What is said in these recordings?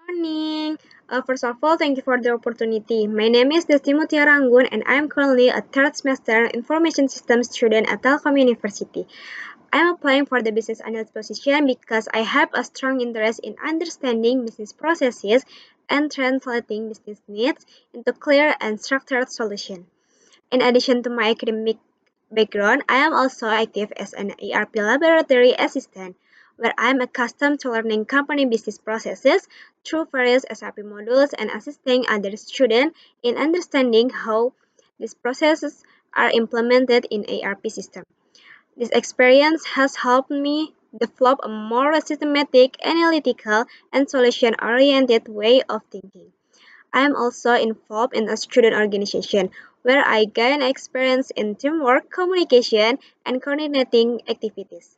Morning. First of all, thank you for the opportunity. My name is Destiny Rangun and I am currently a third semester information systems student at Telkom University. I am applying for the business analyst position because I have a strong interest in understanding business processes and translating business needs into clear and structured solutions. In addition to my academic background, I am also active as an ERP laboratory assistant, where I am accustomed to learning company business processes through various SAP modules and assisting other students in understanding how these processes are implemented in ERP system. This experience has helped me develop a more systematic, analytical, and solution-oriented way of thinking. I am also involved in a student organization where I gain experience in teamwork, communication, and coordinating activities.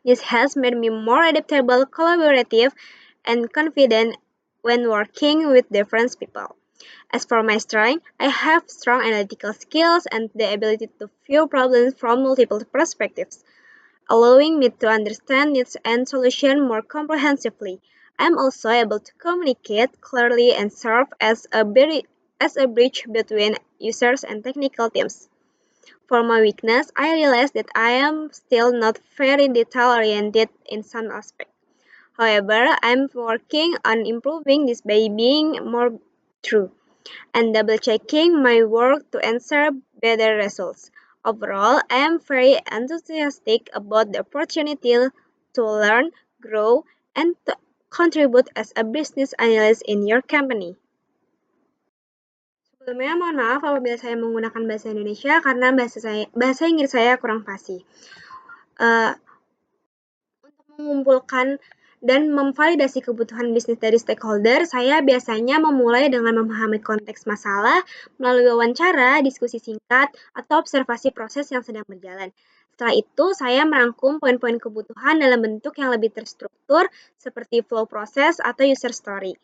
This has made me more adaptable, collaborative, and confident when working with different people. As for my strength, I have strong analytical skills and the ability to view problems from multiple perspectives, allowing me to understand needs and solutions more comprehensively. I am also able to communicate clearly and serve as a bridge between users and technical teams. For my weakness, I realize that I am still not very detail oriented in some aspects. However, I am working on improving this by being more true and double checking my work to ensure better results. Overall, I am very enthusiastic about the opportunity to learn, grow, and to contribute as a business analyst in your company. Sebelumnya, mohon maaf apabila saya menggunakan bahasa Indonesia karena bahasa Inggris saya kurang fasih. Eh, untuk mengumpulkan dan memvalidasi kebutuhan bisnis dari stakeholder, saya biasanya memulai dengan memahami konteks masalah melalui wawancara, diskusi singkat, atau observasi proses yang sedang berjalan. Setelah itu, saya merangkum poin-poin kebutuhan dalam bentuk yang lebih terstruktur seperti flow proses atau user story.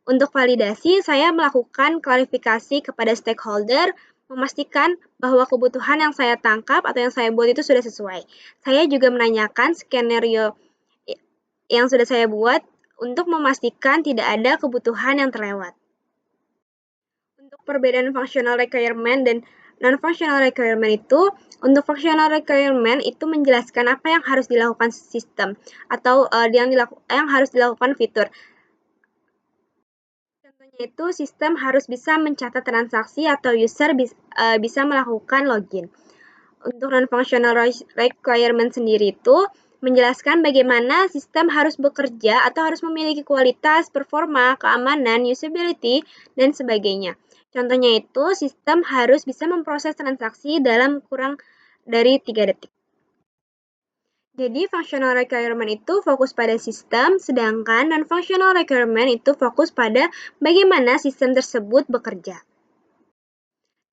Untuk validasi, saya melakukan klarifikasi kepada stakeholder, memastikan bahwa kebutuhan yang saya tangkap atau yang saya buat itu sudah sesuai. Saya juga menanyakan skenario yang sudah saya buat untuk memastikan tidak ada kebutuhan yang terlewat. Untuk perbedaan functional requirement dan non-functional requirement itu, untuk functional requirement itu menjelaskan apa yang harus dilakukan sistem atau yang harus dilakukan fitur. Contohnya itu sistem harus bisa mencatat transaksi atau user bisa melakukan login. Untuk non-functional requirement sendiri itu menjelaskan bagaimana sistem harus bekerja atau harus memiliki kualitas, performa, keamanan, usability, dan sebagainya. Contohnya itu sistem harus bisa memproses transaksi dalam kurang dari 3 detik. Jadi functional requirement itu fokus pada sistem, sedangkan non-functional requirement itu fokus pada bagaimana sistem tersebut bekerja.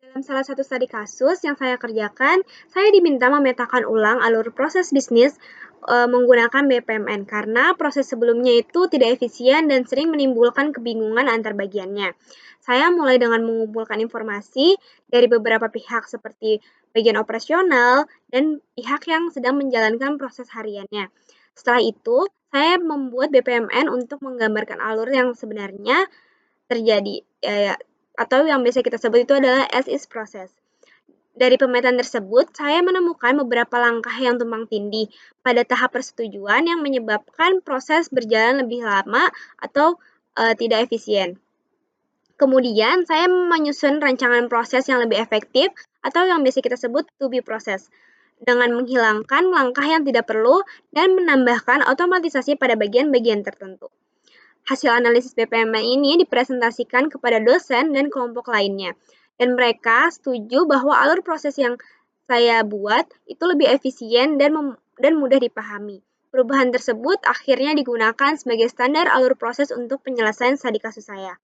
Dalam salah satu studi kasus yang saya kerjakan, saya diminta memetakan ulang alur proses bisnis menggunakan BPMN karena proses sebelumnya itu tidak efisien dan sering menimbulkan kebingungan antar bagiannya. Saya mulai dengan mengumpulkan informasi dari beberapa pihak seperti bagian operasional dan pihak yang sedang menjalankan proses hariannya. Setelah itu, saya membuat BPMN untuk menggambarkan alur yang sebenarnya terjadi atau yang biasa kita sebut itu adalah as is process. Dari pemetaan tersebut, saya menemukan beberapa langkah yang tumpang tindih pada tahap persetujuan yang menyebabkan proses berjalan lebih lama atau tidak efisien. Kemudian, saya menyusun rancangan proses yang lebih efektif atau yang biasa kita sebut to be process dengan menghilangkan langkah yang tidak perlu dan menambahkan otomatisasi pada bagian-bagian tertentu. Hasil analisis BPMN ini dipresentasikan kepada dosen dan kelompok lainnya. Dan mereka setuju bahwa alur proses yang saya buat itu lebih efisien dan mudah dipahami. Perubahan tersebut akhirnya digunakan sebagai standar alur proses untuk penyelesaian studi kasus saya.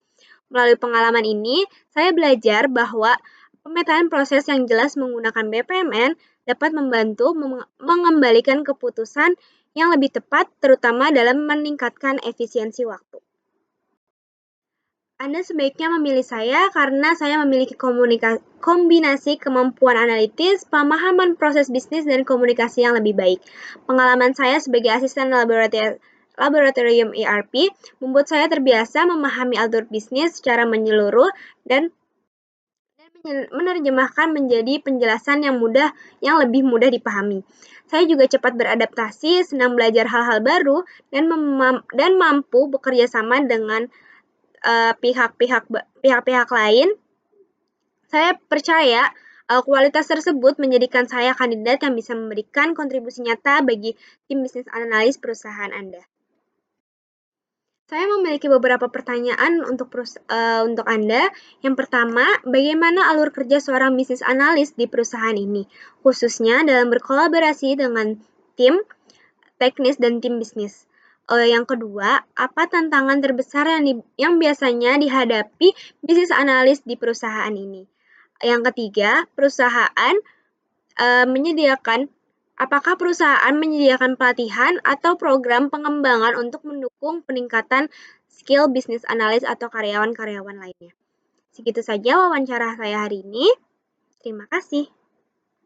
Melalui pengalaman ini, saya belajar bahwa pemetaan proses yang jelas menggunakan BPMN dapat membantu mengembalikan keputusan yang lebih tepat, terutama dalam meningkatkan efisiensi waktu. Anda sebaiknya memilih saya karena saya memiliki kombinasi kemampuan analitis, pemahaman proses bisnis, dan komunikasi yang lebih baik. Pengalaman saya sebagai asisten laboratory laboratorium ERP membuat saya terbiasa memahami alur bisnis secara menyeluruh dan menerjemahkan menjadi penjelasan yang lebih mudah dipahami. Saya juga cepat beradaptasi, senang belajar hal-hal baru, dan mampu bekerja sama dengan pihak-pihak lain. Saya percaya kualitas tersebut menjadikan saya kandidat yang bisa memberikan kontribusi nyata bagi tim bisnis analis perusahaan Anda. Saya memiliki beberapa pertanyaan untuk Anda. Yang pertama, bagaimana alur kerja seorang bisnis analis di perusahaan ini, khususnya dalam berkolaborasi dengan tim teknis dan tim bisnis? Yang kedua, apa tantangan terbesar yang biasanya dihadapi bisnis analis di perusahaan ini? Yang ketiga, apakah perusahaan menyediakan pelatihan atau program pengembangan untuk mendukung peningkatan skill bisnis analis atau karyawan-karyawan lainnya? Segitu saja wawancara saya hari ini. Terima kasih.